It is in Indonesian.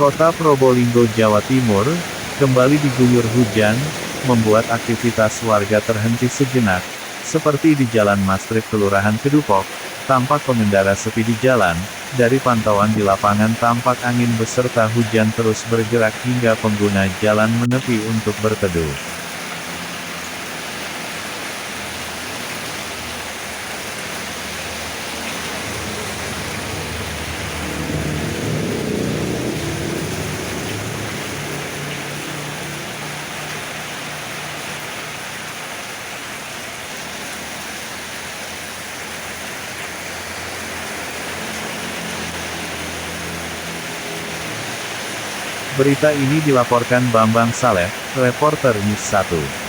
Kota Probolinggo, Jawa Timur, kembali diguyur hujan, membuat aktivitas warga terhenti sejenak, seperti di Jalan Mastrip Kelurahan Kedupok, tampak pengendara sepi di jalan. Dari pantauan di lapangan tampak angin beserta hujan terus bergerak hingga pengguna jalan menepi untuk berteduh. Berita ini dilaporkan Bambang Saleh, Reporter News 1.